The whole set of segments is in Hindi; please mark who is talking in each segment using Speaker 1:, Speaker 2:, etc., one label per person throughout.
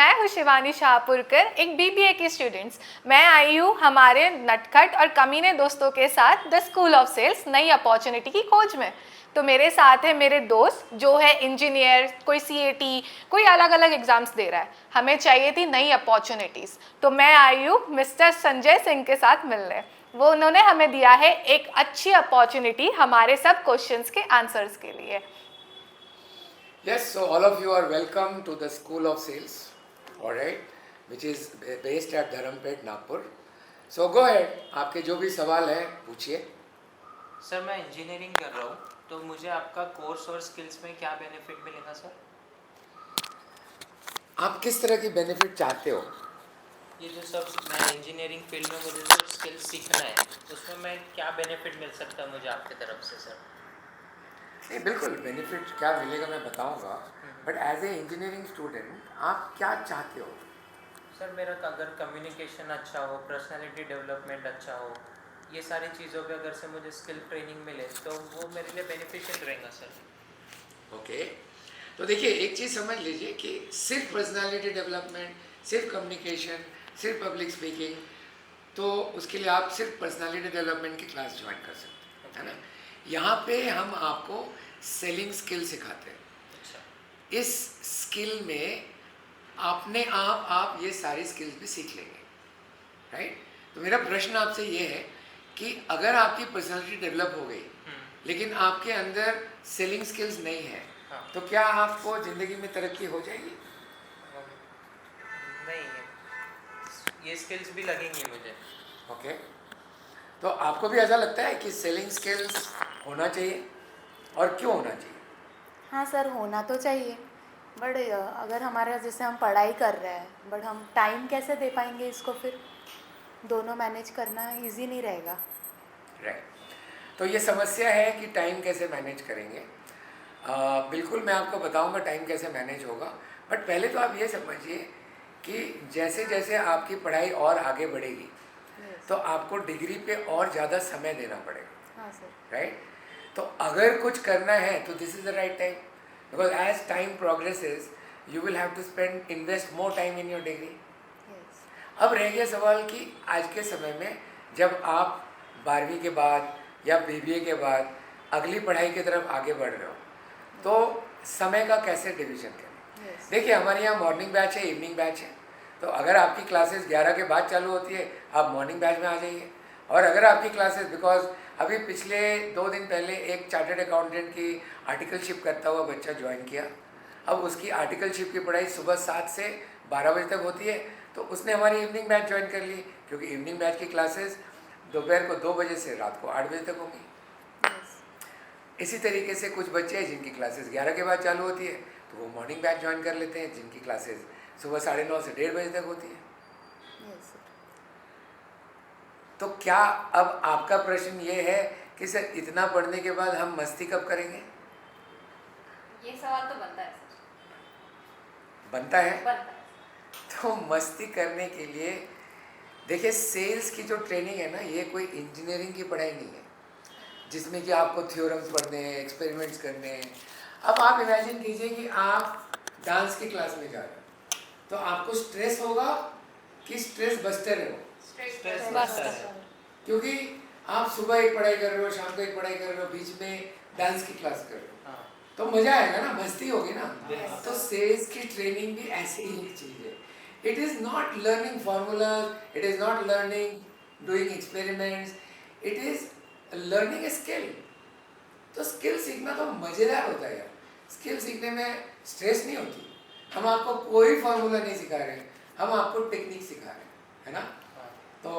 Speaker 1: मैं हूँ शिवानी शाहपुरकर, एक बीबीए की स्टूडेंट्स। मैं आई हूँ हमारे नटखट और कमीने दोस्तों के साथ द स्कूल ऑफ सेल्स नई अपॉर्चुनिटी की खोज में। तो मेरे साथ है मेरे दोस्त जो है इंजीनियर, कोई सीएटी, कोई अलग अलग एग्जाम्स दे रहा है। हमें चाहिए थी नई अपॉर्चुनिटीज़, तो मैं आई हूँ मिस्टर संजय सिंह के साथ मिलने। वो उन्होंने हमें दिया है एक अच्छी अपॉर्चुनिटी हमारे सब क्वेश्चंस के आंसर्स के लिए।
Speaker 2: Yes, so all of you are welcome to the School of Sales, all right, which is based at Dharampet, Nagpur. So go ahead, आपके जो भी सवाल हैं पूछिए।
Speaker 3: सर मैं इंजीनियरिंग कर रहा हूँ, तो मुझे आपका कोर्स और स्किल्स में क्या बेनिफिट मिलेगा सर?
Speaker 2: आप किस तरह की बेनिफिट चाहते हो?
Speaker 3: ये जो सब मैं इंजीनियरिंग फील्ड में मुझे जो स्किल्स सीखना है, उसमें मैं क्या बेनिफिट मिल सकता है मुझे आपकी तरफ से सर?
Speaker 2: नहीं, बिल्कुल बेनिफिट क्या मिलेगा मैं बताऊंगा, but as a engineering student आप क्या चाहते हो?
Speaker 3: सर मेरा अगर कम्युनिकेशन अच्छा हो, पर्सनालिटी डेवलपमेंट अच्छा हो, ये सारी चीज़ों पे अगर से मुझे स्किल ट्रेनिंग मिले तो वो मेरे लिए बेनिफिशियल रहेगा सर।
Speaker 2: ओके, तो देखिए एक चीज़ समझ लीजिए कि सिर्फ पर्सनालिटी डेवलपमेंट, सिर्फ कम्युनिकेशन, सिर्फ पब्लिक स्पीकिंग, तो उसके लिए आप सिर्फ पर्सनालिटी डेवलपमेंट की क्लास ज्वाइन कर सकते हैं, है ना। यहाँ पे हम आपको सेलिंग स्किल सिखाते हैं।
Speaker 3: अच्छा।
Speaker 2: इस स्किल में अपने आप ये सारी स्किल्स भी सीख लेंगे, राइट। तो मेरा प्रश्न आपसे ये है कि अगर आपकी पर्सनालिटी डेवलप हो गई लेकिन आपके अंदर सेलिंग स्किल्स नहीं है,
Speaker 3: हाँ।
Speaker 2: तो क्या आपको ज़िंदगी में तरक्की हो जाएगी?
Speaker 3: नहीं, ये स्किल्स भी लगेंगी मुझे।
Speaker 2: ओके, तो आपको भी ऐसा लगता है कि सेलिंग स्किल्स होना चाहिए, और क्यों होना चाहिए?
Speaker 4: हाँ सर, होना तो चाहिए, बट अगर हमारे जैसे हम पढ़ाई कर रहे हैं बट हम टाइम कैसे दे पाएंगे इसको, फिर दोनों मैनेज करना इजी नहीं रहेगा।
Speaker 2: राइट, तो ये समस्या है कि टाइम कैसे मैनेज करेंगे। बिल्कुल मैं आपको बताऊंगा टाइम कैसे मैनेज होगा, बट पहले तो आप ये समझिए कि जैसे जैसे आपकी पढ़ाई और आगे बढ़ेगी तो आपको डिग्री पे और ज़्यादा समय देना पड़ेगा।
Speaker 4: हाँ सर।
Speaker 2: राइट, तो अगर कुछ करना है तो this is the right time, because as time progresses you will have to spend invest more time in your degree. अब रह गया सवाल कि आज के समय में जब आप 12वीं के बाद या बीबीए के बाद अगली पढ़ाई की तरफ आगे बढ़ रहे हो, तो समय का कैसे डिवीजन करें। देखिए हमारे यहाँ मॉर्निंग बैच है, इवनिंग बैच है, तो अगर आपकी क्लासेस 11 के बाद चालू होती है आप मॉर्निंग बैच में आ जाइए, और अगर आपकी क्लासेस, बिकॉज अभी पिछले 2 दिन पहले एक चार्टर्ड अकाउंटेंट की आर्टिकलशिप करता हुआ बच्चा ज्वाइन किया, अब उसकी आर्टिकलशिप की पढ़ाई सुबह 7 से 12 बजे तक होती है, तो उसने हमारी इवनिंग बैच ज्वाइन कर ली, क्योंकि इवनिंग बैच की क्लासेस दोपहर को 2 बजे से रात को 8 बजे तक होंगी। इसी तरीके से कुछ बच्चे हैं जिनकी क्लासेस 11 के बाद चालू होती है, तो वो मॉर्निंग बैच ज्वाइन कर लेते हैं, जिनकी क्लासेस सुबह 9:30 से 1:30 बजे तक होती है। तो क्या अब आपका प्रश्न ये है कि सर इतना पढ़ने के बाद हम मस्ती कब करेंगे?
Speaker 1: ये सवाल तो बनता है सर।
Speaker 2: बनता है?
Speaker 1: बनता है।
Speaker 2: तो मस्ती करने के लिए देखिए सेल्स की जो ट्रेनिंग है ना, ये कोई इंजीनियरिंग की पढ़ाई नहीं है जिसमें कि आपको थ्योरम्स पढ़ने हैं, एक्सपेरिमेंट्स करने हैं। अब आप इमेजिन कीजिए कि आप डांस की क्लास में जा रहे हो, तो आपको स्ट्रेस होगा कि स्ट्रेस बस्टर है वो?
Speaker 3: स्ट्रेस बस्टर है,
Speaker 2: क्योंकि आप सुबह एक पढ़ाई कर रहे हो, शाम को एक पढ़ाई कर रहे हो, बीच में डांस की क्लास कर रहे हो,
Speaker 3: हाँ।
Speaker 2: तो मजा आएगा ना, मस्ती होगी ना।
Speaker 3: Yes.
Speaker 2: तो सेल्स की ट्रेनिंग भी ऐसी ही चीज है। It is not learning formulas, it is not learning doing experiments, it is learning a skill. तो स्किल सीखना तो मजेदार होता है यार, स्किल सीखने में स्ट्रेस नहीं होती। हम आपको कोई फॉर्मूला नहीं सिखा रहे, हम आपको टेक्निक सिखा रहे हैं, है ना। तो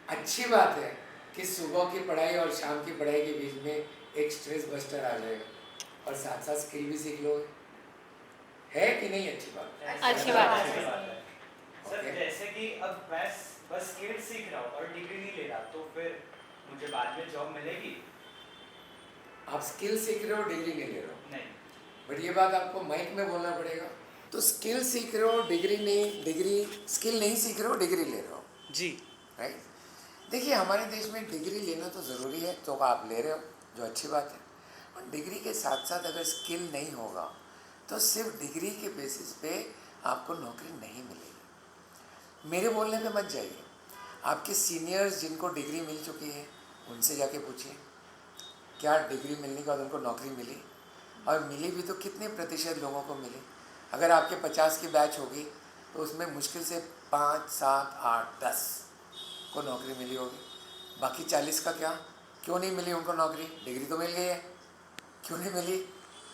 Speaker 2: अच्छी बात है कि सुबह की पढ़ाई और शाम की पढ़ाई के बीच में एक स्ट्रेस बस्टर आ जाएगा, और साथ साथ स्किल भी सीख लोगे, है कि नहीं? अच्छी बात है।
Speaker 1: अच्छी बात
Speaker 5: है सर। जैसे कि अब मैं बस स्किल सीख रहा हूँ और डिग्री नहीं ले रहा, तो फिर मुझे बाद में जॉब मिलेगी?
Speaker 2: आप स्किल सीख रहे हो, डिग्री नहीं ले रहे हो?
Speaker 5: नहीं।
Speaker 2: बट ये बात आपको माइक में बोलना पड़ेगा। तो स्किल सीख रहे हो, डिग्री नहीं, डिग्री स्किल नहीं सीख रहे हो, डिग्री ले रहे हो
Speaker 5: जी।
Speaker 2: राइट। देखिए हमारे देश में डिग्री लेना तो ज़रूरी है, तो आप ले रहे हो, जो अच्छी बात है, और डिग्री के साथ साथ अगर स्किल नहीं होगा तो सिर्फ डिग्री के बेसिस पे आपको नौकरी नहीं मिलेगी। मेरे बोलने पे मत जाइए, आपके सीनियर्स जिनको डिग्री मिल चुकी है उनसे जाके पूछिए क्या डिग्री मिलने के बाद उनको नौकरी मिली, और मिली भी तो कितने प्रतिशत लोगों को मिली। अगर आपके 50 की बैच होगी तो उसमें मुश्किल से 5, 7, 8, 10 को नौकरी मिली होगी। बाकी 40 का क्या, क्यों नहीं मिली उनको नौकरी? डिग्री तो मिल गई है, क्यों नहीं मिली?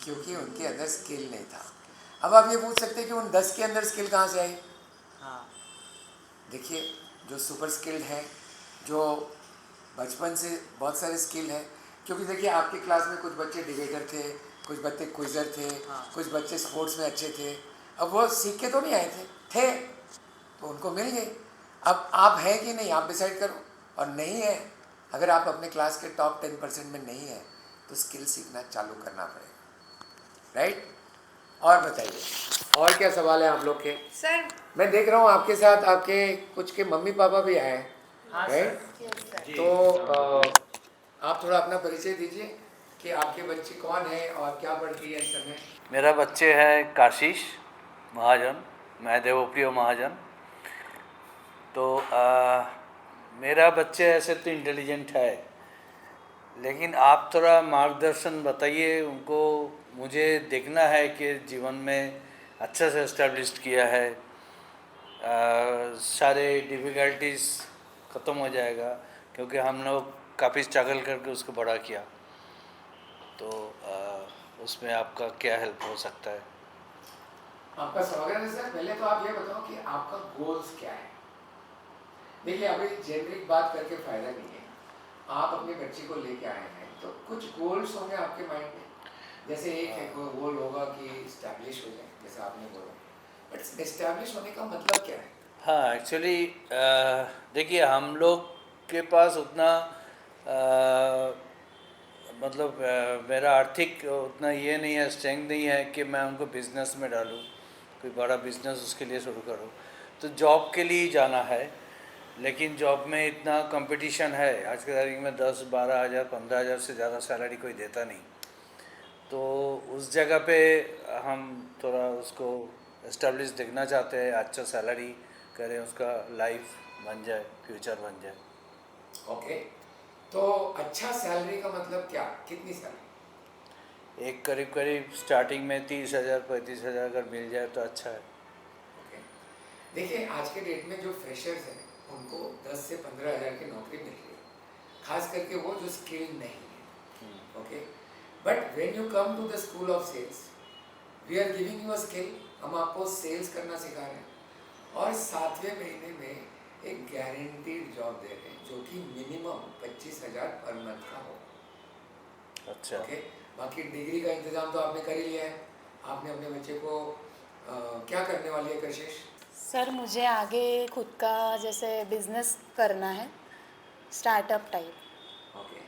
Speaker 2: क्योंकि उनके अंदर स्किल नहीं था। अब आप ये पूछ सकते हैं कि उन 10 के अंदर स्किल कहाँ से आई?
Speaker 3: हाँ
Speaker 2: देखिए, जो सुपर स्किल्ड हैं, जो बचपन से बहुत सारे स्किल हैं, क्योंकि देखिए आपकी क्लास में कुछ बच्चे डिबेटर थे, कुछ बच्चे क्विज़र थे, कुछ बच्चे स्पोर्ट्स में अच्छे थे। अब वो सीख के तो नहीं आए थे तो उनको मिल गई। अब आप हैं कि नहीं, आप डिसाइड करो। और नहीं है, अगर आप अपने क्लास के टॉप 10% में नहीं है तो स्किल सीखना चालू करना पड़ेगा, राइट? और बताइए, और क्या सवाल है आप लोग के?
Speaker 1: सर
Speaker 2: मैं देख रहा हूँ आपके साथ आपके कुछ के मम्मी पापा भी आए हैं,
Speaker 3: हाँ
Speaker 2: राइट?
Speaker 3: सर।
Speaker 2: तो आप थोड़ा अपना परिचय दीजिए कि आपके बच्चे कौन है और क्या पढ़ती है इस समय।
Speaker 6: मेरा बच्चे है काशीष महाजन, मैं देवप्रिय महाजन। तो मेरा बच्चे ऐसे तो इंटेलिजेंट है, लेकिन आप थोड़ा मार्गदर्शन बताइए उनको। मुझे देखना है कि जीवन में अच्छा से इस्टेब्लिश किया है, सारे डिफ़िकल्टीज ख़त्म हो जाएगा, क्योंकि हम लोग काफ़ी स्ट्रगल करके उसको बड़ा किया। तो उसमें आपका क्या हेल्प हो सकता है?
Speaker 2: आपका स्वागत है सर। पहले तो आप ये बताओ कि आपका गोल्स क्या है। देखिए, अभी जेनरिक बात करके फ़ायदा नहीं है। आप अपने बच्चे को लेके आए हैं तो कुछ गोल्स होंगे आपके माइंड में। जैसे एक है गोल होगा कि इस्टेब्लिश हो जाए, जैसे आपने बोला, बट इस्टेब्लिश होने का मतलब क्या है?
Speaker 6: हाँ, एक्चुअली देखिए हम लोग के पास उतना मतलब मेरा आर्थिक उतना ये नहीं है, स्ट्रेंथ नहीं है कि मैं उनको बिज़नेस में डालूँ, कोई बड़ा बिज़नेस उसके लिए शुरू करूँ। तो जॉब के लिए ही जाना है, लेकिन जॉब में इतना कंपटीशन है आज की तारीख में, 10-12 हज़ार 15 हज़ार से ज़्यादा सैलरी कोई देता नहीं। तो उस जगह पे हम थोड़ा उसको इस्टेब्लिश देखना चाहते हैं, अच्छा सैलरी करें, उसका लाइफ बन जाए, फ्यूचर बन जाए।
Speaker 2: ओके, तो अच्छा सैलरी का मतलब क्या, कितनी सैलरी?
Speaker 6: एक करीब करीब स्टार्टिंग में 30,000 35,000 अगर मिल जाए तो अच्छा है।
Speaker 2: ओके, देखिए आज के डेट में जो फ्रेशर्स हैं उनको 10 से 15 हज़ार की नौकरी मिल रही है, खास करके वो जो स्किल्ड नहीं है। Okay, but when you come to the school of sales, we are giving you a skill. हम आपको सेल्स करना सिखा रहे हैं और 7वें महीने में एक गारंटीड जॉब दे रहे हैं जो कि मिनिमम 25,000 पर मंथ का हो।
Speaker 6: अच्छा।
Speaker 2: ओके, बाकी डिग्री का इंतजाम तो आपने कर ही लिया है। आपने अपने बच्चे को क्या करने वाली है कशिश?
Speaker 4: सर मुझे आगे खुद का जैसे बिजनेस करना है, स्टार्टअप टाइप।
Speaker 2: Okay,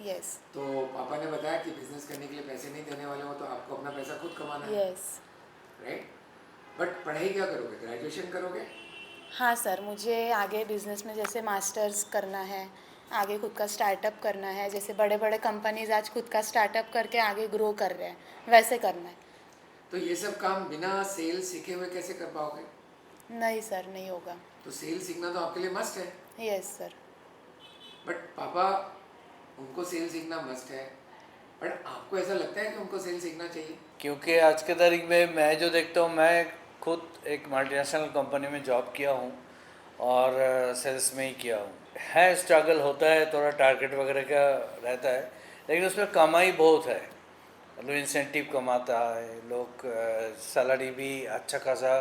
Speaker 4: yes.
Speaker 2: तो पापा ने बताया कि बिजनेस करने के लिए पैसे नहीं देने वाले हो, तो आपको अपना पैसा खुद कमाना है,
Speaker 4: यस।
Speaker 2: राइट? बट पढ़ाई क्या करोगे, ग्रेजुएशन करोगे?
Speaker 4: हाँ सर, मुझे आगे बिजनेस में जैसे मास्टर्स करना है, आगे खुद का स्टार्टअप करना है। जैसे बड़े बड़े कंपनीज आज खुद का स्टार्टअप करके आगे ग्रो कर रहे हैं, वैसे करना है।
Speaker 2: तो ये सब काम बिना सेल्स सीखे हुए कैसे कर पाओगे?
Speaker 4: नहीं सर, नहीं होगा।
Speaker 2: तो सेल्स सीखना तो आपके लिए मस्ट है।
Speaker 4: Yes sir.
Speaker 2: बट पापा, उनको सेल्स सीखना मस्ट है, बट आपको ऐसा लगता है कि उनको सेल्स सीखना चाहिए?
Speaker 6: क्योंकि आज के तारीख में मैं जो देखता हूँ, मैं खुद एक मल्टीनेशनल कंपनी में जॉब किया हूँ और सेल्स में ही किया हूँ। है स्ट्रगल होता है, थोड़ा टारगेट वगैरह का रहता है, लेकिन उसमें कमाई बहुत है। मतलब इंसेंटिव कमाता है लोग, सैलरी भी अच्छा खासा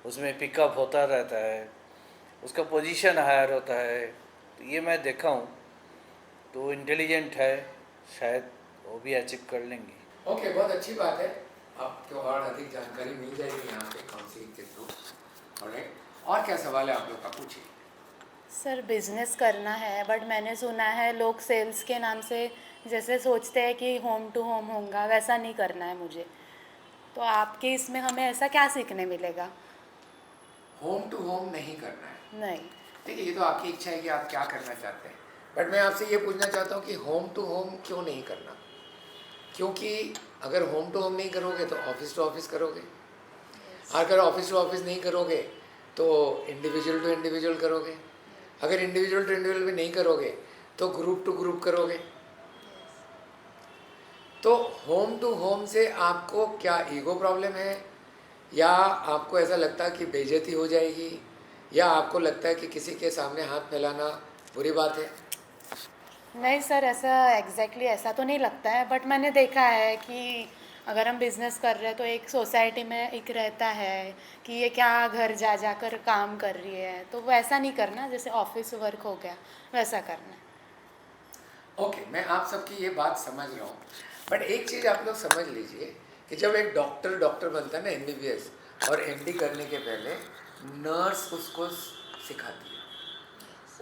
Speaker 6: उसमें पिकअप होता रहता है, उसका पोजीशन हायर होता है। तो ये मैं देखा हूँ, तो इंटेलिजेंट है, शायद वो भी अचीव कर लेंगे।
Speaker 2: ओके, बहुत अच्छी बात है। आपको और अधिक जानकारी मिल जाएगी यहाँ पे काउंसलिंग के थ्रू। ऑलराइट, और क्या सवाल है आप लोग का, पूछिए।
Speaker 4: सर बिजनेस करना है, बट मैंने सुना है लोग सेल्स के नाम से जैसे सोचते हैं कि होम टू होम होगा, वैसा नहीं करना है मुझे। तो आपके इसमें हमें ऐसा क्या सीखने मिलेगा?
Speaker 2: होम टू होम नहीं करना है।
Speaker 4: नहीं।
Speaker 2: देखिए, ये तो आपकी इच्छा है कि आप क्या करना चाहते हैं, बट मैं आपसे ये पूछना चाहता हूँ कि होम टू होम क्यों नहीं करना? क्योंकि अगर होम टू होम नहीं करोगे तो ऑफिस टू ऑफिस करोगे। अगर ऑफिस टू ऑफिस नहीं करोगे तो इंडिविजुअल टू इंडिविजुअल करोगे, अगर इंडिविजुअल टू इंडिविजुअल भी नहीं करोगे तो ग्रुप टू ग्रुप करोगे। तो होम टू होम से आपको क्या ईगो प्रॉब्लम है, या आपको ऐसा लगता है कि बेइज्जती हो जाएगी, या आपको लगता है कि किसी के सामने हाथ फैलाना बुरी बात है?
Speaker 4: नहीं सर, ऐसा एग्जैक्टली ऐसा तो नहीं लगता है, बट मैंने देखा है कि अगर हम बिज़नेस कर रहे हैं तो एक सोसाइटी में एक रहता है कि ये क्या घर जा जा कर काम कर रही है, तो वैसा नहीं करना, जैसे ऑफिस वर्क हो गया वैसा करना है।
Speaker 2: ओके, मैं आप सबकी ये बात समझ रहा हूँ, बट एक चीज़ आप लोग समझ लीजिए कि जब एक डॉक्टर बनता है ना, MBBS और MD करने के पहले नर्स उसको सिखाती है,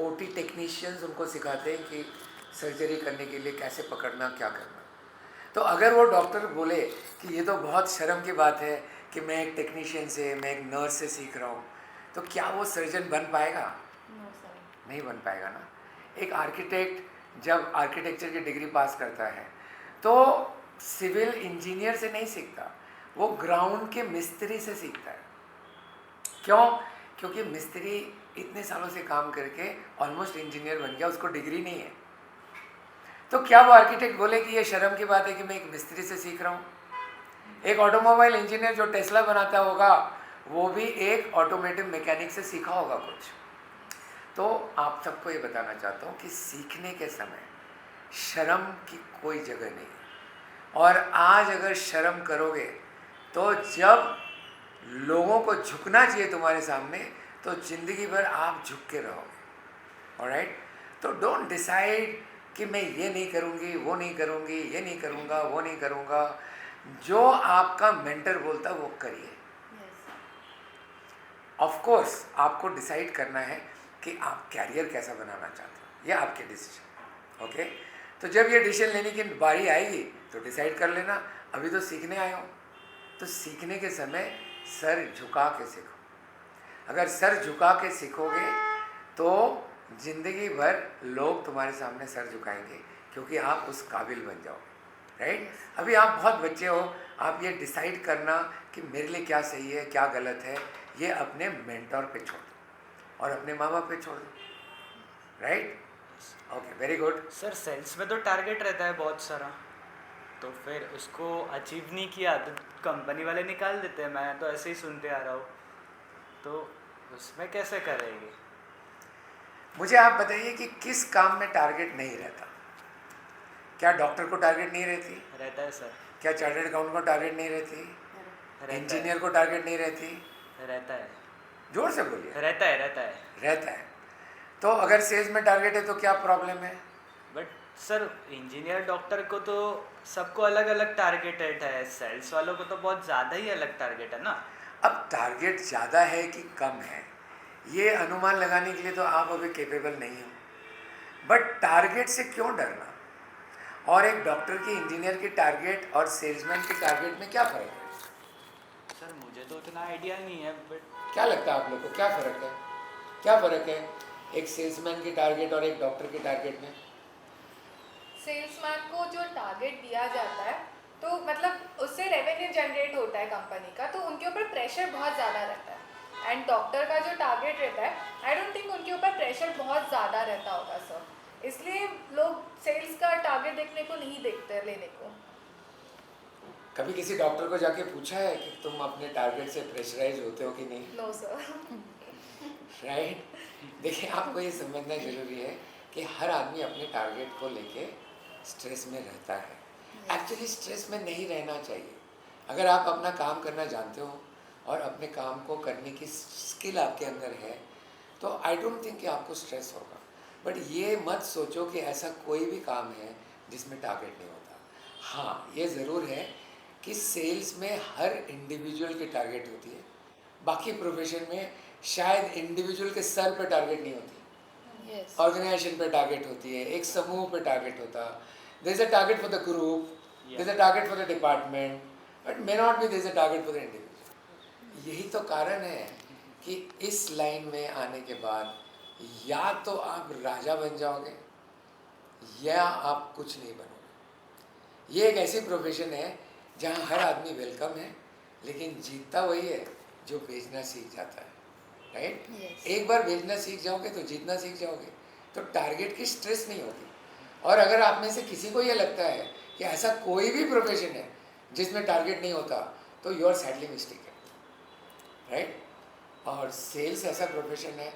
Speaker 2: OT टेक्नीशियंस उनको सिखाते हैं कि सर्जरी करने के लिए कैसे पकड़ना, क्या करना। तो अगर वो डॉक्टर बोले कि ये तो बहुत शर्म की बात है कि मैं एक टेक्नीशियन से, मैं एक नर्स से सीख रहा हूँ, तो क्या वो सर्जन बन पाएगा? नहीं बन पाएगा ना। एक आर्किटेक्ट जब आर्किटेक्चर की डिग्री पास करता है तो सिविल इंजीनियर से नहीं सीखता, वो ग्राउंड के मिस्त्री से सीखता है। क्यों? क्योंकि मिस्त्री इतने सालों से काम करके ऑलमोस्ट इंजीनियर बन गया, उसको डिग्री नहीं है। तो क्या वो आर्किटेक्ट बोले कि ये शर्म की बात है कि मैं एक मिस्त्री से सीख रहा हूँ? एक ऑटोमोबाइल इंजीनियर जो टेस्ला बनाता होगा वो भी एक ऑटोमेटिव मैकेनिक से सीखा होगा कुछ। तो आप सबको ये बताना चाहता हूँ कि सीखने के समय शर्म की कोई जगह नहीं है। और आज अगर शर्म करोगे तो जब लोगों को झुकना चाहिए तुम्हारे सामने तो ज़िंदगी भर आप झुक के रहोगे। ऑलराइट? तो डोंट डिसाइड कि मैं ये नहीं करूँगी, वो नहीं करूँगी, ये नहीं करूँगा, वो नहीं करूँगा। जो आपका मेंटर बोलता है वो करिए। ऑफ कोर्स आपको डिसाइड करना है कि आप कैरियर कैसा बनाना चाहते हो, ये आपके डिसीजन। ओके, तो जब ये डिसीजन लेने की बारी आएगी तो डिसाइड कर लेना। अभी तो सीखने आए हो, तो सीखने के समय सर झुका के सीखो। अगर सर झुका के सीखोगे तो ज़िंदगी भर लोग तुम्हारे सामने सर झुकाएंगे, क्योंकि आप उस काबिल बन जाओगे। राइट? अभी आप बहुत बच्चे हो, आप ये डिसाइड करना कि मेरे लिए क्या सही है, क्या गलत है, ये अपने मेंटर पे छोड़ दो और अपने माँ बाप पे छोड़ दो। Right? Okay, very good.
Speaker 5: Sir sales में तो टारगेट रहता है बहुत सारा, तो फिर उसको अचीव नहीं किया तो कंपनी वाले निकाल देते हैं। मैं तो ऐसे ही सुनते आ रहा हूँ, तो उसमें कैसे करेंगे?
Speaker 2: मुझे आप बताइए कि किस काम में टारगेट नहीं रहता? क्या डॉक्टर को टारगेट नहीं रहती?
Speaker 5: रहता है सर।
Speaker 2: क्या चार्टर्ड अकाउंट को टारगेट नहीं रहती? इंजीनियर को टारगेट नहीं रहती?
Speaker 5: रहता है।
Speaker 2: जोर से बोलिए।
Speaker 5: रहता है
Speaker 2: रहता है। तो अगर सेल्स में टारगेट है तो क्या प्रॉब्लम है?
Speaker 5: बट सर इंजीनियर डॉक्टर को तो सबको अलग अलग टारगेट है, सेल्स वालों को तो बहुत ज़्यादा ही अलग टारगेट है ना।
Speaker 2: अब टारगेट ज़्यादा है कि कम है ये अनुमान लगाने के लिए तो आप अभी कैपेबल नहीं हो, बट टारगेट से क्यों डरना? और एक डॉक्टर की, इंजीनियर की टारगेट और सेल्समैन की टारगेट में क्या फ़र्क है?
Speaker 5: सर मुझे तो उतना आइडिया नहीं है, बट
Speaker 2: क्या लगता है आप लोग को, क्या फ़र्क है? क्या फ़र्क है एक सेल्समैन की टारगेट और एक डॉक्टर की टारगेट में?
Speaker 1: सेल्समैन को जो टारगेट दिया जाता है तो मतलब उससे रेवेन्यू जनरेट होता है कंपनी का, तो उनके ऊपर प्रेशर बहुत ज़्यादा रहता है। एंड डॉक्टर का जो टारगेट रहता है, आई डोंट थिंक उनके ऊपर प्रेशर बहुत ज़्यादा रहता होगा सर, इसलिए लोग सेल्स का टारगेट देखने को नहीं देखते लेने को।
Speaker 2: कभी किसी डॉक्टर को जाके पूछा है कि तुम अपने टारगेट से प्रेशराइज होते हो कि नहीं?
Speaker 1: No sir.
Speaker 2: राइट? देखिए, आपको ये समझना जरूरी है कि हर आदमी अपने टारगेट को लेके स्ट्रेस में रहता है। एक्चुअली स्ट्रेस में नहीं रहना चाहिए। अगर आप अपना काम करना जानते हो और अपने काम को करने की स्किल आपके अंदर है तो आई डोंट थिंक कि आपको स्ट्रेस होगा। बट ये मत सोचो कि ऐसा कोई भी काम है जिसमें टारगेट नहीं होता। हाँ, ये ज़रूर है कि सेल्स में हर इंडिविजुअल की टारगेट होती है, बाकी प्रोफेशन में शायद इंडिविजुअल के सर पे टारगेट नहीं होती, ऑर्गेनाइजेशन पे टारगेट होती है, एक समूह पे टारगेट होता। There is a target for the group, there is a target for the department, but may not be there is a target for the individual. यही तो कारण है कि इस लाइन में आने के बाद या तो आप राजा बन जाओगे या आप कुछ नहीं बनोगे। ये एक ऐसी प्रोफेशन है जहाँ हर आदमी वेलकम है, लेकिन जीतता वही है जो बेचना सीख जाता है, राइट?
Speaker 4: Yes.
Speaker 2: एक बार बेचना सीख जाओगे तो जीतना सीख जाओगे, तो टारगेट की स्ट्रेस नहीं होती। और अगर आप में से किसी को ये लगता है कि ऐसा कोई भी प्रोफेशन है जिसमें टारगेट नहीं होता, तो you are sadly mistaken, right? और सेल्स ऐसा प्रोफेशन है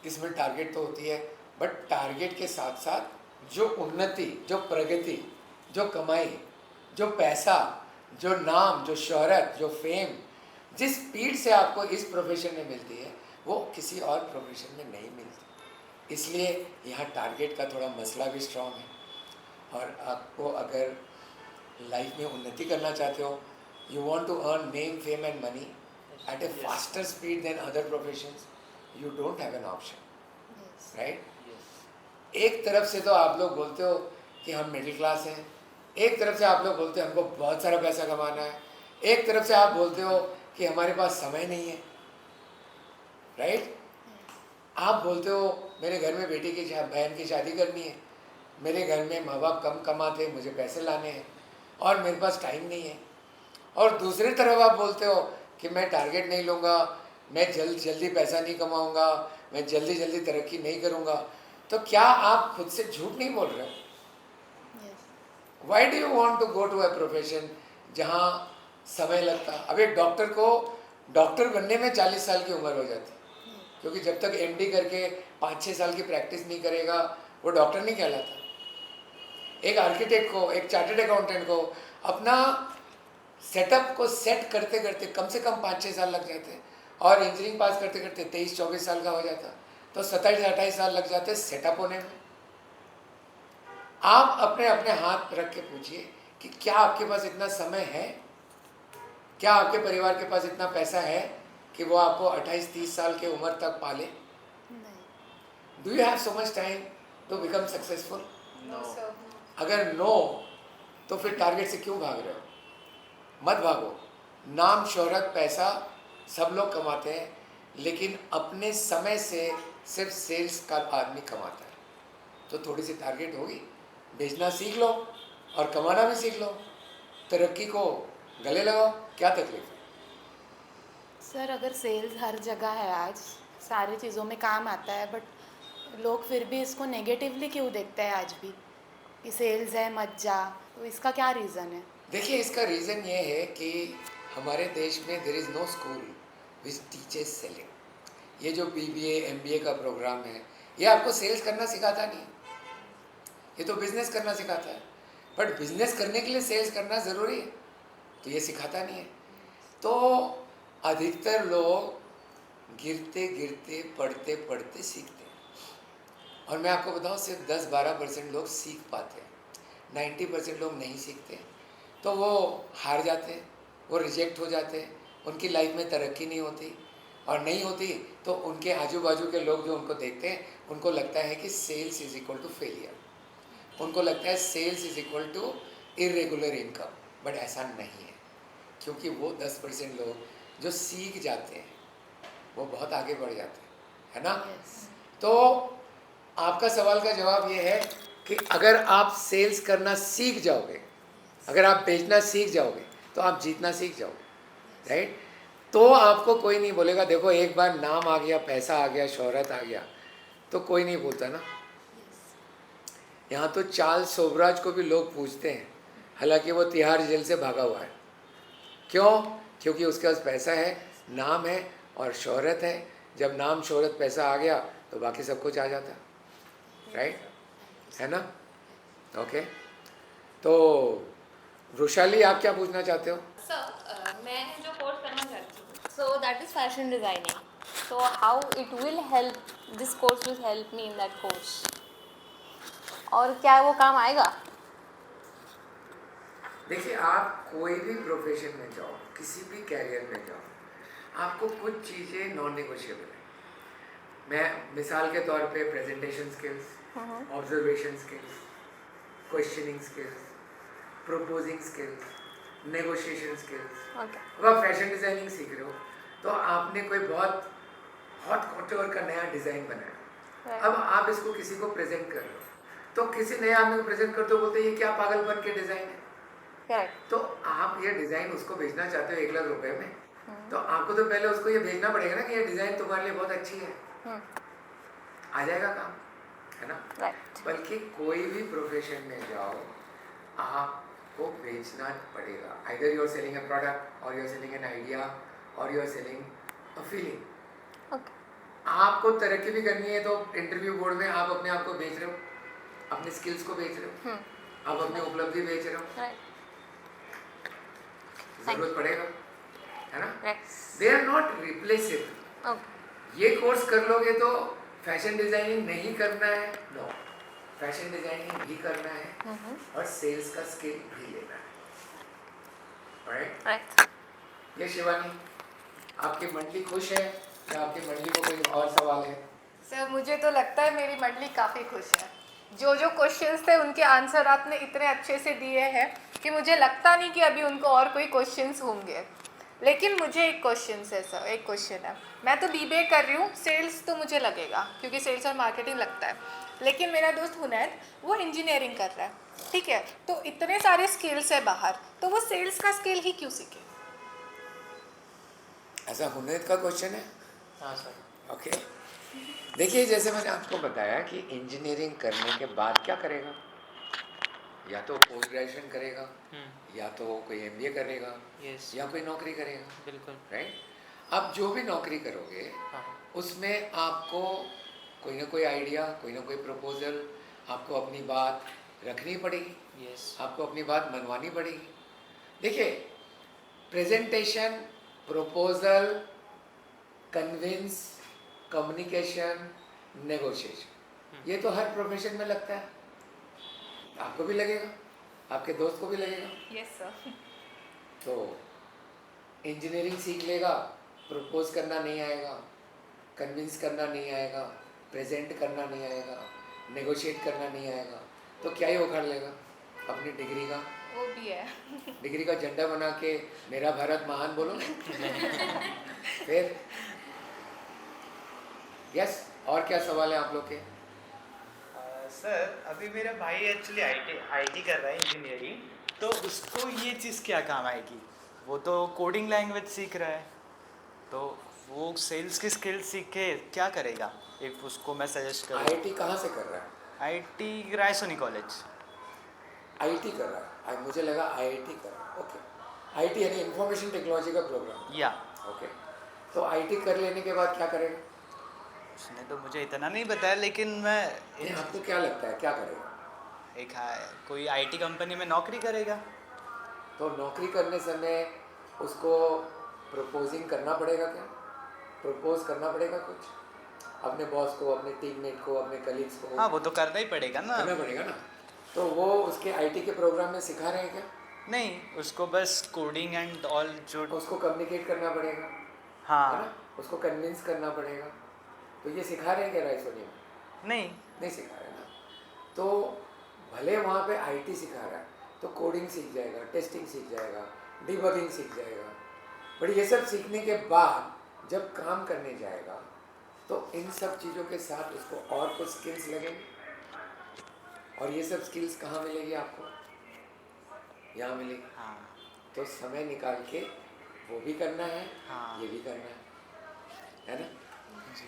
Speaker 2: इसमें टारगेट तो होती है, बट टारगेट के साथ साथ जो उन्नति, जो प्रगति, जो कमाई, जो पैसा, जो नाम, जो शोहरत, जो फेम, जिस स्पीड से आपको इस प्रोफेशन में मिलती है वो किसी और प्रोफेशन में नहीं मिलती। इसलिए यहाँ टारगेट का थोड़ा मसला भी स्ट्रॉन्ग है। और आपको अगर लाइफ में उन्नति करना चाहते हो, you want to earn name, fame and money at a faster speed than other professions, you don't have an option, right? एक तरफ से तो आप लोग बोलते हो कि हम मिडिल क्लास हैं, एक तरफ से आप लोग बोलते हो हमको बहुत सारा पैसा कमाना है, एक तरफ से आप बोलते हो कि हमारे पास समय नहीं है, राइट? आप बोलते हो मेरे घर में बेटी की बहन की शादी करनी है, मेरे घर में माँ बाप कम कमाते, मुझे पैसे लाने हैं और मेरे पास टाइम नहीं है। और दूसरी तरफ आप बोलते हो कि मैं टारगेट नहीं लूँगा, मैं जल्दी पैसा नहीं कमाऊँगा, मैं जल्दी तरक्की नहीं करूँगा। तो क्या आप खुद से झूठ नहीं बोल रहे हो? Why do you want to go to a profession जहाँ समय लगता? अब एक डॉक्टर को डॉक्टर बनने में 40 साल की उम्र हो जाती, क्योंकि जब तक MD करके 5-6 साल की प्रैक्टिस नहीं करेगा वो डॉक्टर नहीं कहलाता। एक आर्किटेक्ट को, एक चार्टर्ड अकाउंटेंट को अपना सेटअप को सेट करते करते कम से कम 5-6 साल लग जाते हैं, और इंजीनियरिंग पास करते करते 23-24 साल का हो जाता, तो 27-28 साल लग जाते सेटअप होने में। आप अपने अपने हाथ रख के पूछिए कि क्या आपके पास इतना समय है, क्या आपके परिवार के पास इतना पैसा है कि वो आपको 28-30 साल के उम्र तक पाले? Do you have so much time to become successful?
Speaker 1: No, sir.
Speaker 2: अगर नो, तो फिर टारगेट से क्यों भाग रहे हो? मत भागो। नाम, शोहरत, पैसा सब लोग कमाते हैं, लेकिन अपने समय से सिर्फ सेल्स का आदमी कमाता है। तो थोड़ी सी टारगेट होगी, बेचना सीख लो और कमाना भी सीख लो, तरक्की को गले लगाओ, क्या तकलीफ है?
Speaker 4: सर अगर सेल्स हर जगह है, आज सारी चीज़ों में काम आता है, बट लोग फिर भी इसको नेगेटिवली क्यों देखते हैं आज भी कि सेल्स है मत जा, तो इसका क्या रीज़न है?
Speaker 2: देखिए, इसका रीज़न ये है कि हमारे देश में there is no school which teaches selling. ये जो BBA MBA का प्रोग्राम है, ये आपको सेल्स करना सिखाता नहीं, ये तो बिज़नेस करना सिखाता है। बट बिज़नेस करने के लिए सेल्स करना ज़रूरी है, तो ये सिखाता नहीं है। तो अधिकतर लोग गिरते गिरते, पढ़ते पढ़ते सीखते हैं। और मैं आपको बताऊं, सिर्फ 10-12% लोग सीख पाते हैं, 90% लोग नहीं सीखते। तो वो हार जाते हैं, वो रिजेक्ट हो जाते हैं, उनकी लाइफ में तरक्की नहीं होती, और नहीं होती तो उनके आजू बाजू के लोग जो उनको देखते हैं, उनको लगता है कि sales is equal to failure, उनको लगता है sales is equal to irregular income. But ऐसा नहीं है, क्योंकि वो 10% लोग जो सीख जाते हैं वो बहुत आगे बढ़ जाते हैं, है ना? तो आपका सवाल का जवाब ये है कि अगर आप सेल्स करना सीख जाओगे, अगर आप बेचना सीख जाओगे, तो आप जीतना सीख जाओगे, राइट? तो आपको कोई नहीं बोलेगा। देखो, एक बार नाम आ गया, पैसा आ गया, शोहरत आ गया, तो कोई नहीं बोलता ना। यहाँ तो चार्ल्स सोबराज को भी लोग पूछते हैं, हालांकि वो तिहाड़ जेल से भागा हुआ है। क्यों? क्योंकि उसके पास पैसा है, नाम है और शोहरत है। जब नाम, शोहरत, पैसा आ गया तो बाकी सब कुछ आ जाता, राइट? है ना? ओके, तो वृषाली, आप क्या पूछना चाहते हो?
Speaker 7: सर मैं जो कोर्स करना चाहती हूँ, so that is fashion designing, so how it will help, this course will help me in that course, और क्या वो काम आएगा?
Speaker 2: देखिए, आप कोई भी प्रोफेशन में जाओ, किसी भी कैरियर में जाओ, आपको कुछ चीज़ें नॉन नेगोशिएबल है। मैं मिसाल के तौर पे presentation skills, observation skills, questioning skills, proposing skills, negotiation skills. अब आप फैशन डिज़ाइनिंग सीख रहे हो, तो आपने कोई बहुत हॉट कॉटोर का नया डिज़ाइन बनाया, अब आप इसको किसी को प्रेजेंट कर रहे हो, तो किसी नए आदमी को प्रेजेंट करते हो, बोलते ये क्या पागलपन के डिज़ाइन है। तो आप ये डिज़ाइन उसको बेचना चाहते हो 1 लाख रुपए में, तो आपको तो पहले उसको ये भेजना पड़ेगा ना कि ये डिज़ाइन तुम्हारे लिए बहुत अच्छी है, आ जाएगा काम, है ना?
Speaker 1: राइट।
Speaker 2: बल्कि कोई भी प्रोफेशन में जाओ, आपको बेचना पड़ेगा। Either you are selling a product और you are selling an idea और you are selling a feeling.
Speaker 1: Okay.
Speaker 2: आपको तरक्की भी करनी है तो इंटरव्यू बोर्ड में आप अपने आप को बेच रहे हो, अपने स्किल्स को बेच रहे हो, आप अपनी उपलब्धि बेच रहे हो,
Speaker 1: राइट।
Speaker 2: जरूरत पड़ेगा, है ना?
Speaker 1: Right.
Speaker 2: They are not replaceable.
Speaker 1: Okay.
Speaker 2: ये कोर्स कर लोगे तो फैशन डिजाइनिंग नहीं करना है, नो, फैशन डिजाइनिंग भी करना है और सेल्स का स्किल भी लेना है, राइट?
Speaker 1: राइट।
Speaker 2: ये शिवानी, आपकी मंडली खुश है या आपकी मंडली को कोई और सवाल है?
Speaker 1: सर मुझे तो लगता है मेरी मंडली काफ़ी खुश है। जो जो क्वेश्चंस थे उनके आंसर आपने इतने अच्छे से दिए हैं कि मुझे लगता नहीं कि अभी उनको और कोई क्वेश्चंस होंगे। लेकिन मुझे एक क्वेश्चन है सर, एक क्वेश्चन है। मैं तो बीबीए कर रही हूँ, सेल्स तो मुझे लगेगा क्योंकि सेल्स और मार्केटिंग लगता है, लेकिन मेरा दोस्त हुनैद वो इंजीनियरिंग कर रहा है, ठीक है? तो इतने सारे स्किल्स है बाहर, तो वो सेल्स का स्किल ही क्यों सीखे?
Speaker 2: ऐसा हुनैद का क्वेश्चन है?
Speaker 3: हाँ सर।
Speaker 2: ओके, देखिए जैसे मैंने आपको बताया कि इंजीनियरिंग करने के बाद क्या करेगा, या तो पोस्ट ग्रेजुएशन करेगा, या तो कोई एमबीए करेगा,
Speaker 3: यस।
Speaker 2: या कोई नौकरी करेगा,
Speaker 3: बिल्कुल।
Speaker 2: राइट? आप जो भी नौकरी करोगे
Speaker 3: हाँ।
Speaker 2: उसमें आपको कोई ना कोई आइडिया, कोई ना कोई प्रपोजल, आपको अपनी बात रखनी पड़ेगी,
Speaker 3: यस।
Speaker 2: आपको अपनी बात मनवानी पड़ेगी। देखिए, presentation, proposal, convince, communication, negotiation, ये तो हर प्रोफेशन में लगता है। आपको भी लगेगा, आपके दोस्त को भी लगेगा।
Speaker 1: Yes sir.
Speaker 2: तो इंजीनियरिंग सीख लेगा, प्रपोज करना नहीं आएगा, कन्विंस करना नहीं आएगा, प्रेजेंट करना नहीं आएगा, नेगोशिएट करना नहीं आएगा, तो क्या ही उखाड़ लेगा अपनी डिग्री का?
Speaker 1: वो भी है।
Speaker 2: डिग्री का झंडा बना के मेरा भारत महान बोलो। फिर यस, और क्या सवाल है आप लोग के?
Speaker 5: सर अभी मेरा भाई एक्चुअली आईटी कर रहा है इंजीनियरिंग, तो उसको ये चीज़ क्या काम आएगी? वो तो कोडिंग लैंग्वेज सीख रहा है, तो वो सेल्स की स्किल सीख के क्या करेगा? इफ उसको मैं सजेस्ट करूँ।
Speaker 2: आईआईटी कहाँ से कर रहा है?
Speaker 5: IT Raisoni college.
Speaker 2: आईटी कर रहा है, मुझे लगा आईआईटी कर रहा है। ओके, आईटी यानी इंफॉर्मेशन टेक्नोलॉजी का प्रोग्राम।
Speaker 5: या
Speaker 2: ओके, तो आईटी कर लेने के बाद क्या करेगा?
Speaker 5: उसने तो मुझे इतना नहीं बताया, लेकिन मैं
Speaker 2: नहीं, आपको क्या लगता है क्या करेगा?
Speaker 5: एक कोई आईटी कंपनी में नौकरी करेगा।
Speaker 2: तो नौकरी करने समय उसको प्रपोजिंग करना पड़ेगा क्या? प्रपोज करना पड़ेगा कुछ अपने बॉस को, अपने टीममेट को, अपने कलीग्स को?
Speaker 5: हाँ, वो तो करना ही पड़ेगा ना।
Speaker 2: करना पड़ेगा ना। तो वो उसके आईटी के प्रोग्राम में सिखा रहे हैं क्या?
Speaker 5: नहीं, उसको बस कोडिंग एंड ऑल जो
Speaker 2: उसको कम्युनिकेट करना पड़ेगा, है
Speaker 5: हाँ।
Speaker 2: ना? उसको कन्विंस करना पड़ेगा। तो ये सिखा रहे हैं क्या रायसोनी में?
Speaker 5: नहीं
Speaker 2: सिखा रहे ना। तो भले वहाँ पे आईटी सिखा रहा है, तो कोडिंग सीख जाएगा, टेस्टिंग सीख जाएगा, डिबगिंग सीख जाएगा, बट ये सब सीखने के बाद जब काम करने जाएगा तो इन सब चीज़ों के साथ उसको और कुछ स्किल्स लगेंगे। और ये सब स्किल्स कहाँ मिलेगी आपको? यहाँ मिलेगी।
Speaker 5: हाँ।
Speaker 2: तो समय निकाल के वो भी करना है,
Speaker 5: हाँ।
Speaker 2: ये भी करना है ना?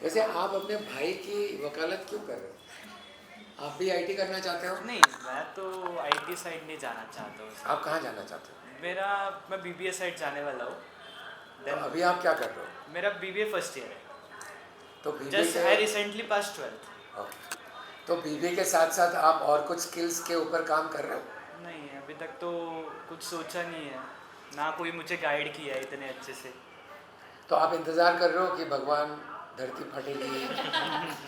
Speaker 2: वैसे आप अपने भाई की वकालत क्यों कर रहे हो? आप भी आईटी करना चाहते हो?
Speaker 5: नहीं, मैं तो आईटी साइड नहीं जाना चाहता हूँ।
Speaker 2: आप कहाँ जाना चाहते हो?
Speaker 5: मैं बीबीए साइड जाने वाला हूँ।
Speaker 2: तो अभी आप क्या कर रहे हो?
Speaker 5: मेरा बीबीए फर्स्ट ईयर है।
Speaker 2: तो BBA
Speaker 5: just I recently pass 12th।
Speaker 2: Okay, तो बीबीए के साथ साथ आप और कुछ स्किल्स के ऊपर काम कर रहे हो?
Speaker 5: नहीं, अभी तक तो कुछ सोचा नहीं है, ना कोई मुझे गाइड किया है इतने अच्छे से।
Speaker 2: तो आप इंतज़ार कर रहे हो कि भगवान धरती फटेगी,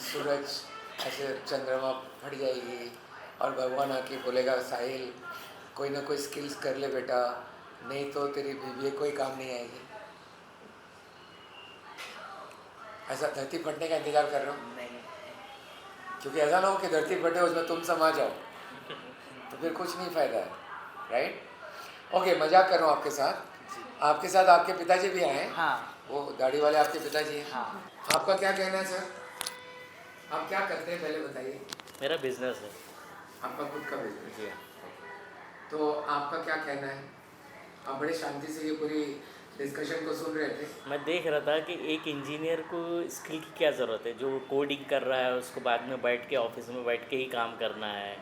Speaker 2: सूरज ऐसे चंद्रमा फट जाएगी और भगवान आके बोलेगा साहिल कोई ना कोई स्किल्स कर ले बेटा, नहीं तो तेरी बीबीए कोई काम नहीं आएगी। ऐसा धरती फटने का इंतज़ार कर रहे हो?
Speaker 5: नहीं।
Speaker 2: क्योंकि ऐसा ना हो कि धरती फटे उसमें तुम समा जाओ, तो फिर कुछ नहीं फ़ायदा है, राइट? ओके, मजाक कर रहा हूँ आपके साथ। आपके साथ आपके पिताजी भी आए हैं।
Speaker 5: हाँ।
Speaker 2: वो दाढ़ी वाले आपके पिताजी हैं।
Speaker 5: हाँ।
Speaker 2: आपका क्या कहना है सर? आप क्या करते हैं पहले बताइए।
Speaker 8: मेरा बिजनेस है।
Speaker 2: आपका खुद का बिजनेस है, तो आपका क्या कहना है? आप बड़े शांति से ये पूरी डिस्कशन को सुन रहे थे।
Speaker 8: मैं देख रहा था कि एक इंजीनियर को स्किल की क्या ज़रूरत है, जो कोडिंग कर रहा है उसको बाद में बैठ के ऑफिस में बैठ के ही काम करना है।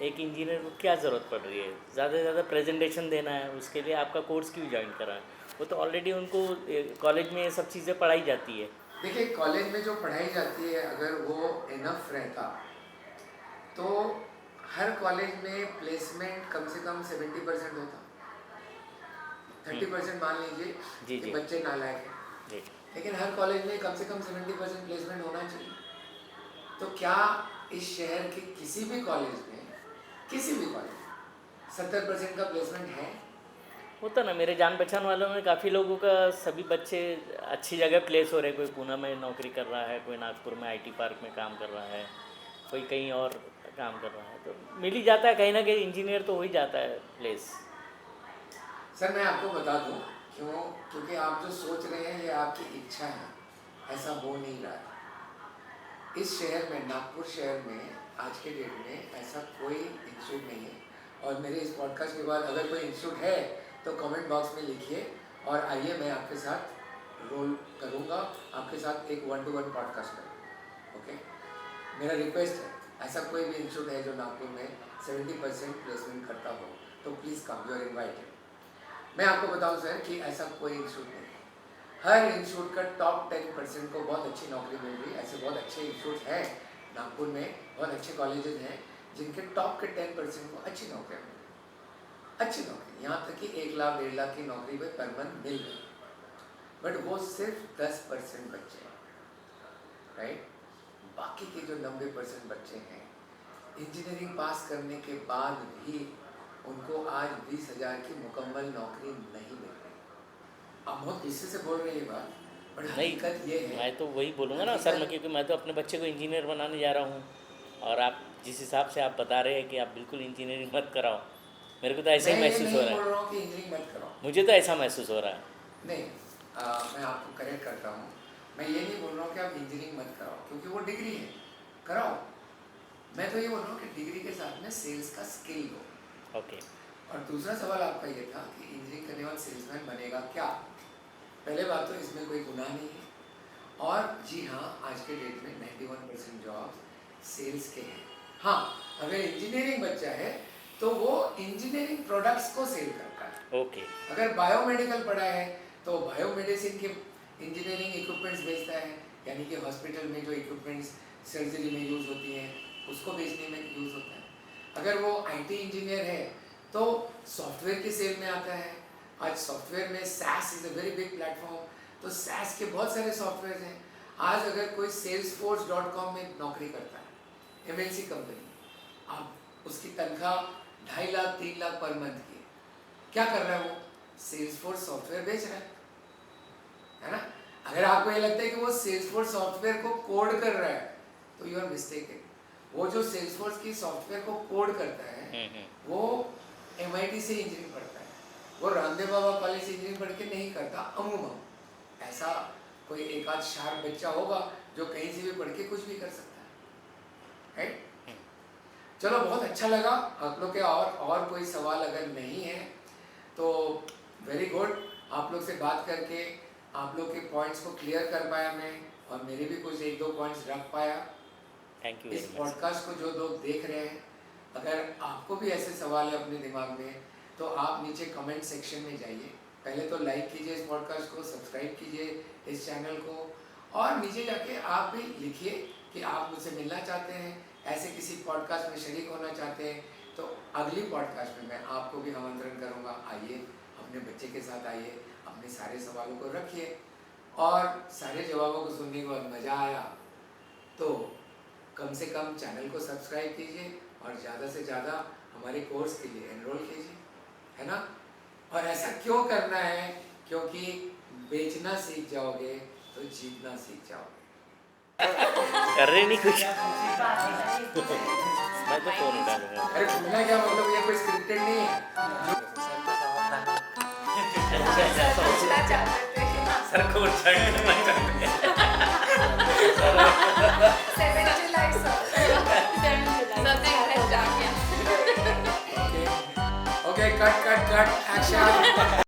Speaker 8: एक इंजीनियर को क्या ज़रूरत पड़ रही है, ज़्यादा से ज़्यादा प्रेजेंटेशन देना है, उसके लिए आपका कोर्स क्यों ज्वाइन करा है? वो तो ऑलरेडी उनको कॉलेज में ये सब चीज़ें पढ़ाई जाती है।
Speaker 2: देखिए कॉलेज में जो पढ़ाई जाती है अगर वो इनफ रहता तो हर कॉलेज में प्लेसमेंट कम से कम 70% होता। 30% मान लीजिए
Speaker 8: जी,
Speaker 2: कि
Speaker 8: जी।
Speaker 2: बच्चे नालायक हैं,
Speaker 8: जी,
Speaker 2: लेकिन हर कॉलेज में कम से कम 70% प्लेसमेंट होना चाहिए। तो क्या इस शहर के किसी भी कॉलेज में 70% का प्लेसमेंट है?
Speaker 8: होता ना, मेरे जान पहचान वालों में काफ़ी लोगों का सभी बच्चे अच्छी जगह प्लेस हो रहे। कोई पूना में नौकरी कर रहा है, कोई नागपुर में IT पार्क में काम कर रहा है, कोई कहीं और काम कर रहा है। तो मिल ही जाता है कहीं ना कहीं, इंजीनियर तो हो ही जाता है प्लेस।
Speaker 2: सर मैं आपको बता दूं क्योंकि आप जो सोच रहे हैं ये आपकी इच्छा है, ऐसा हो नहीं रहा है। इस शहर में, नागपुर शहर में आज के डेट में ऐसा कोई इंस्टीट्यूट नहीं है। और मेरे इस पॉडकास्ट के बाद अगर कोई इंस्टीट्यूट है तो कमेंट बॉक्स में लिखिए और आइए मैं आपके साथ रोल करूँगा, आपके साथ एक 1-to-1 पॉडकास्ट करूँ। ओके, मेरा रिक्वेस्ट है, ऐसा कोई भी इंस्टीट्यूट है जो नागपुर में 70% प्लेसमेंट करता हो तो please come, you are invited. मैं आपको बताऊं सर कि ऐसा कोई इंस्टीट्यूट नहीं है। हर इंस्टीट्यूट का टॉप 10% को बहुत अच्छी नौकरी मिल रही है। ऐसे बहुत अच्छे इंस्टीट्यूट हैं नागपुर में, बहुत अच्छे कॉलेजेस हैं जिनके टॉप के 10% को अच्छी नौकरियाँ मिल रही हैं, अच्छी नौकरी, यहाँ तक कि 1 लाख 1.5 लाख की नौकरी में पर मंथ मिल रही है। बट वो सिर्फ 10% बच्चे हैं, राइट। बाकी के जो 90% बच्चे हैं इंजीनियरिंग पास करने के बाद भी उनको आज 20,000 की मुकम्मल नौकरी नहीं मिल रही। आप बहुत पीछे से बोल रहे हैं ये बात, पर हकीकत ये है।
Speaker 8: मैं तो वही बोलूँगा ना सर, मैं क्योंकि मैं तो अपने बच्चे को इंजीनियर बनाने जा रहा हूँ, और आप जिस हिसाब से आप बता रहे हैं कि आप बिल्कुल इंजीनियरिंग मत कराओ, मेरे को तो ऐसा ही महसूस हो रहा है।
Speaker 2: बोल रहा हूँ कि इंजीनियरिंग मत कराओ,
Speaker 8: मुझे तो ऐसा महसूस हो रहा है।
Speaker 2: नहीं, मैं आपको करेक्ट करता हूँ। मैं ये नहीं बोल रहा हूँ कि आप इंजीनियरिंग मत कराओ, क्योंकि वो डिग्री है, कराओ। मैं तो ये बोल रहा हूँ कि डिग्री के साथ में सेल्स का स्किल हो।
Speaker 8: ओके।
Speaker 2: और दूसरा सवाल आपका ये था कि इंजीनियरिंग करने वाला सेल्समैन बनेगा क्या? पहले बात तो इसमें कोई गुनाह नहीं है। और जी हाँ, आज के डेट में 91% जॉब सेल्स के हैं। हाँ, अगर इंजीनियरिंग बच्चा है तो वो इंजीनियरिंग प्रोडक्ट्स को सेल करता है।
Speaker 8: ओके।
Speaker 2: अगर बायोमेडिकल पढ़ा है तो बायोमेडिसिन के इंजीनियरिंग इक्विपमेंट्स बेचता है, यानी कि हॉस्पिटल में जो इक्विपमेंट्स सर्जरी में यूज़ होती हैं उसको बेचने में यूज़ होता है। अगर वो IT इंजीनियर है तो सॉफ्टवेयर की सेल में आता है। आज सॉफ्टवेयर में SaaS is a very big platform, तो SaaS के बहुत सारे सॉफ्टवेयर हैं। आज अगर कोई salesforce.com में नौकरी करता है, MNC कंपनी, अब उसकी तनख्वाह 2.5 लाख 3 लाख पर मंथ की, क्या कर रहा है वो? Salesforce सॉफ्टवेयर बेच रहा है ना। अगर आपको ये लगता है कि वो Salesforce सॉफ्टवेयर को कोड कर रहा है तो यू आर मिस्टेकन। वो जो Salesforce की सॉफ्टवेयर को कोड करता है वो MIT से इंजीनियरिंग पढ़ता है, वो रामदेव बाबा कॉलेज से इंजीनियरिंग पढ़ के नहीं करता। अमूमन ऐसा कोई एक आध शार्प बच्चा होगा जो कहीं से भी पढ़ के कुछ भी कर सकता है, राइट। चलो, बहुत अच्छा लगा आप लोग के। और कोई सवाल अगर नहीं है तो वेरी गुड। आप लोग से बात करके आप लोग के पॉइंट्स को क्लियर कर पाया मैं, और मेरे भी कुछ 1-2 पॉइंट्स रख पाया।
Speaker 8: थैंक यू
Speaker 2: इस
Speaker 8: वेरी मच।
Speaker 2: पॉडकास्ट को जो लोग देख रहे हैं, अगर आपको भी ऐसे सवाल है अपने दिमाग में तो आप नीचे कमेंट सेक्शन में जाइए। पहले तो लाइक कीजिए इस पॉडकास्ट को, सब्सक्राइब कीजिए इस चैनल को, और नीचे जाके आप भी लिखिए कि आप मुझसे मिलना चाहते हैं, ऐसे किसी पॉडकास्ट में शरीक होना चाहते हैं। तो अगली पॉडकास्ट में मैं आपको भी आमंत्रण करूँगा, आइए अपने बच्चे के साथ आइए, अपने सारे सवालों को रखिए, और सारे जवाबों को सुनने के बाद मज़ा आया तो कम से कम चैनल को सब्सक्राइब कीजिए, और ज़्यादा से ज़्यादा हमारे कोर्स के लिए एनरोल कीजिए, है ना। और ऐसा क्यों करना है? क्योंकि बेचना सीख जाओगे तो जीतना सीख जाओगे।
Speaker 8: कर रहे नहीं कुछ। मैं तो फोन उठा लूँगा।
Speaker 2: अरे बोलना क्या मतलब, ये कोई स्क्रिप्टेड नहीं है।
Speaker 1: सोचना चाहते थे
Speaker 8: सर को उठाना चाहते हैं।
Speaker 1: 7 जुलाई
Speaker 2: ओके, कट एक्शन।